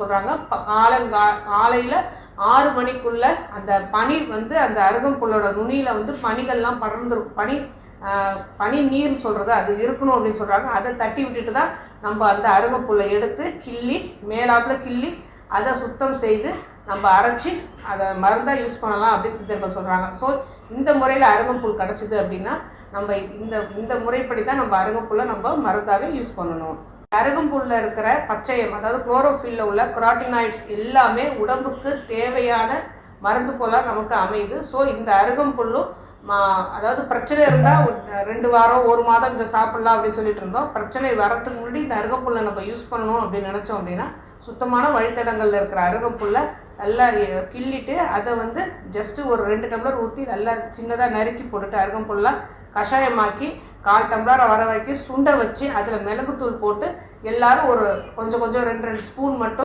சொல்கிறாங்க. காலையில் 6 மணிக்குள்ள அந்த பனி வந்து அந்த அருகம்புல்லோட நுனியில் வந்து பனிகள்லாம் படர்ந்துருக்கும். பனி நீர்னு சொல்கிறது அது இருக்கணும் அப்படின்னு சொல்கிறாங்க. அதை தட்டி விட்டுட்டு தான் நம்ம அந்த அருகம்புல்லை எடுத்து கிள்ளி மேலாப்பில் கிள்ளி அதை சுத்தம் செய்து நம்ம அரைச்சி அதை மருந்தாக யூஸ் பண்ணலாம் அப்படின்னு சித்தர்கள் சொல்கிறாங்க. ஸோ இந்த முறையில் அருகம்புல் கிடச்சிது அப்படின்னா நம்ம இந்த முறைப்படி தான் நம்ம அருகம்புல்லை நம்ம மருந்தாக யூஸ் பண்ணணும். அருகம்புல்ல இருக்கிற பச்சையம், அதாவது குளோரோஃபில்ல உள்ள கரோட்டினாய்ட்ஸ் எல்லாமே உடம்புக்கு தேவையான மருந்து போல நமக்கு அமையுது. ஸோ இந்த அருகம்புல்லும் அதாவது பிரச்சனை இருந்தால் 2 வாரம் 1 மாதம் இதை சாப்பிடலாம் அப்படின்னு சொல்லிட்டு இருந்தோம். பிரச்சனை வரத்துக்கு முன்னாடி இந்த அருகம்புல்லை நம்ம யூஸ் பண்ணணும் அப்படின்னு நினச்சோம் அப்படின்னா சுத்தமான வழித்தடங்களில் இருக்கிற அருகம்புல்லை நல்லா கிள்ளிட்டு அதை வந்து ஜஸ்ட்டு ஒரு 2 டம்ளர் ஊற்றி நல்லா சின்னதாக நறுக்கி போட்டுட்டு அருகம்புல்லாம் கஷாயமாக்கி 1/4 டம்ளர் வர வரைக்கும் சுண்டை வச்சு அதில் மிளகுத்தூள் போட்டு எல்லாரும் ஒரு கொஞ்சம் 2 ஸ்பூன் மட்டும்